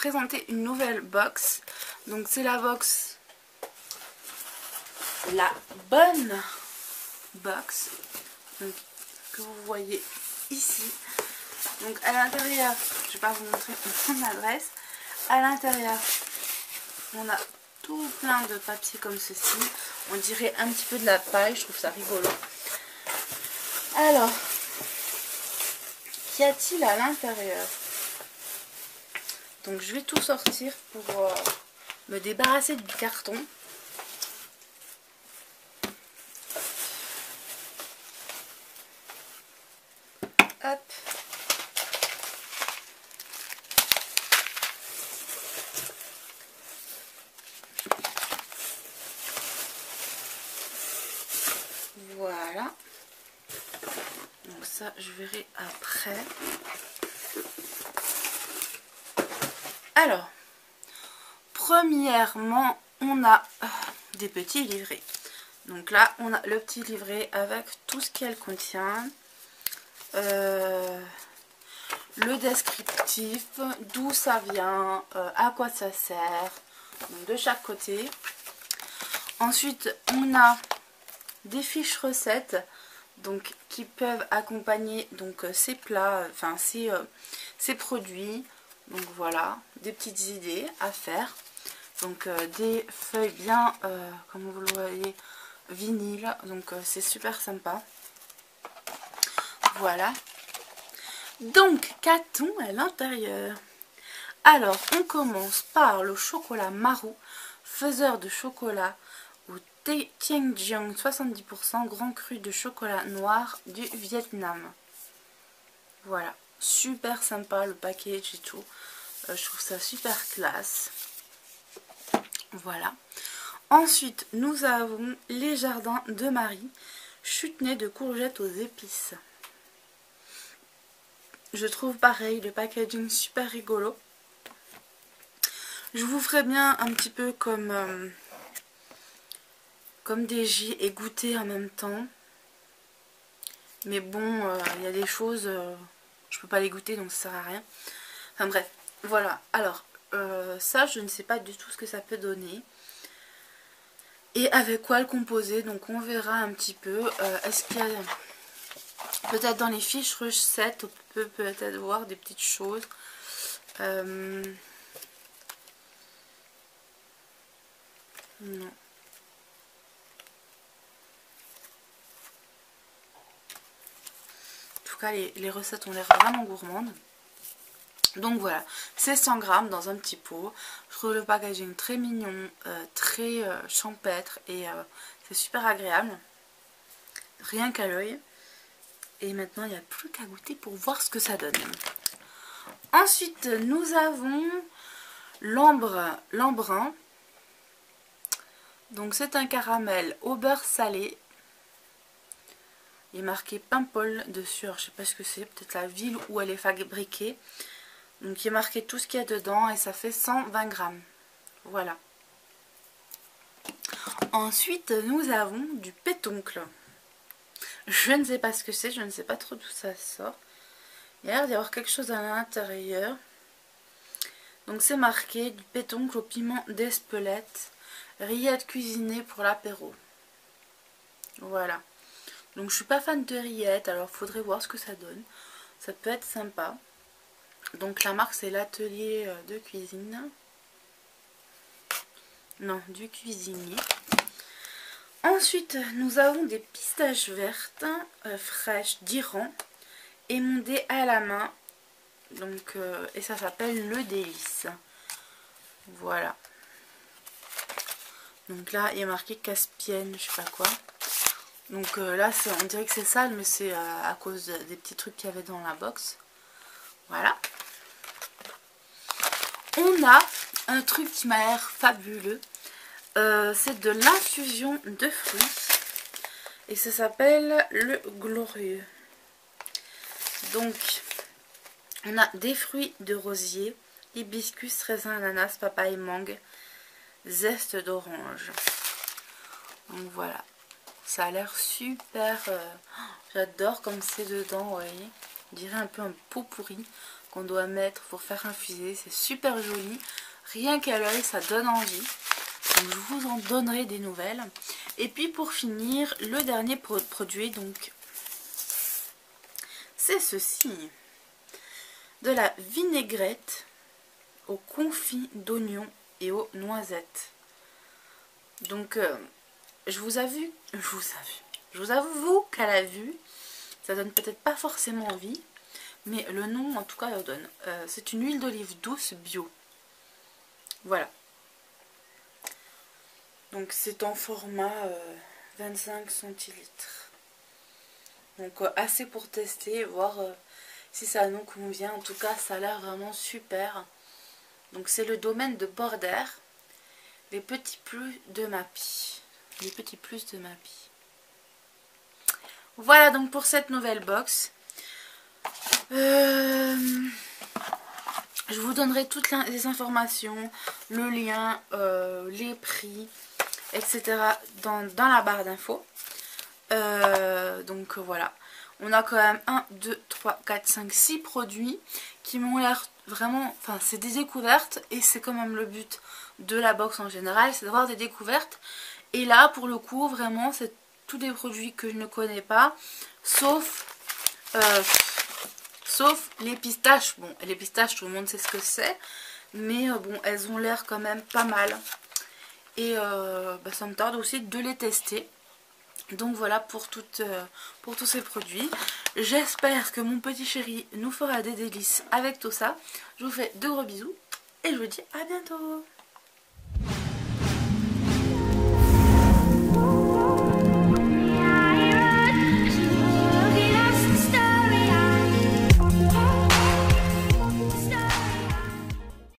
présenter une nouvelle box. Donc c'est la box, la bonne box, donc, que vous voyez ici. Donc à l'intérieur, je vais pas vous montrer mon adresse. À l'intérieur, on a tout plein de papier comme ceci. On dirait un petit peu de la paille, je trouve ça rigolo. Alors, qu'y a-t-il à l'intérieur? Donc je vais tout sortir pour me débarrasser du carton. Hop. Voilà. Donc ça, je verrai après. Alors, premièrement, on a des petits livrets. Donc là, on a le petit livret avec tout ce qu'elle contient. Le descriptif, d'où ça vient, à quoi ça sert, donc de chaque côté. Ensuite, on a des fiches recettes, donc qui peuvent accompagner donc ces plats, enfin ces produits. Donc voilà, des petites idées à faire. Donc des feuilles bien, comme vous le voyez, vinyle. Donc c'est super sympa. Voilà. Donc, qu'a-t-on à l'intérieur? Alors, on commence par le chocolat Marou, faiseur de chocolat au Tianjiang 70%, grand cru de chocolat noir du Vietnam. Voilà, super sympa le package et tout. Je trouve ça super classe. Voilà. Ensuite, nous avons les jardins de Marie, chutney de courgettes aux épices. Je trouve pareil le packaging super rigolo. Je vous ferai bien un petit peu comme des J et goûter en même temps. Mais bon, il y a des choses, je peux pas les goûter donc ça sert à rien. Enfin bref, voilà. Alors, ça je ne sais pas du tout ce que ça peut donner. Et avec quoi le composer, donc on verra un petit peu. Est-ce qu'il y a... Peut-être dans les fiches recettes, on peut peut-être voir des petites choses. Non. En tout cas, les recettes ont l'air vraiment gourmandes. Donc voilà, c'est 100 grammes dans un petit pot. Je trouve le packaging très mignon, très champêtre et c'est super agréable. Rien qu'à l'œil. Et maintenant, il n'y a plus qu'à goûter pour voir ce que ça donne. Ensuite, nous avons l'embrun. Donc, c'est un caramel au beurre salé. Il est marqué Paimpol dessus. Alors, je ne sais pas ce que c'est. Peut-être la ville où elle est fabriquée. Donc, il est marqué tout ce qu'il y a dedans. Et ça fait 120 grammes. Voilà. Ensuite, nous avons du pétoncle. Je ne sais pas ce que c'est, je ne sais pas trop d'où ça sort. Il y a l'air d'y avoir quelque chose à l'intérieur. Donc c'est marqué du pétoncle au piment d'Espelette, rillettes cuisinées pour l'apéro. Voilà. Donc je suis pas fan de rillettes, alors faudrait voir ce que ça donne. Ça peut être sympa. Donc la marque c'est l'atelier de cuisine. Non, du cuisinier. Ensuite, nous avons des pistaches vertes fraîches d'Iran, émondées à la main. Donc, et ça s'appelle le délice. Voilà. Donc là, il est marqué Caspienne, je sais pas quoi. Donc là, on dirait que c'est sale, mais c'est à cause des petits trucs qu'il y avait dans la box. Voilà. On a un truc qui m'a l'air fabuleux. C'est de l'infusion de fruits et ça s'appelle le glorieux. Donc on a des fruits de rosier, hibiscus, raisin, ananas, papaye, mangue, zeste d'orange. Donc voilà, ça a l'air super. J'adore comme c'est dedans, vous voyez. On dirait un peu un pot pourri. qu'on doit mettre pour faire infuser. C'est super joli. Rien qu'à l'œil, ça donne envie. Donc je vous en donnerai des nouvelles. Et puis pour finir, le dernier produit, donc c'est ceci. De la vinaigrette au confit d'oignon et aux noisettes. Donc je vous avoue qu'à la vue, ça donne peut-être pas forcément envie, mais le nom en tout cas le donne. C'est une huile d'olive douce bio. Voilà. Donc c'est en format 25 centilitres. Donc assez pour tester, voir si ça nous convient. En tout cas ça a l'air vraiment super. Donc c'est le domaine de Border. Les petits plus de Mappy. Les petits plus de Mappy. Voilà donc pour cette nouvelle box. Je vous donnerai toutes les informations, le lien, les prix, etc. dans la barre d'infos. Donc voilà. On a quand même 1, 2, 3, 4, 5, 6 produits qui m'ont l'air vraiment... Enfin, c'est des découvertes et c'est quand même le but de la box en général, c'est d'avoir des découvertes. Et là, pour le coup, vraiment, c'est tous des produits que je ne connais pas, sauf les pistaches. Bon, les pistaches, tout le monde sait ce que c'est, mais bon, elles ont l'air quand même pas mal. Et ça me tarde aussi de les tester. Donc voilà pour tous ces produits. J'espère que mon petit chéri nous fera des délices avec tout ça. Je vous fais de gros bisous et je vous dis à bientôt.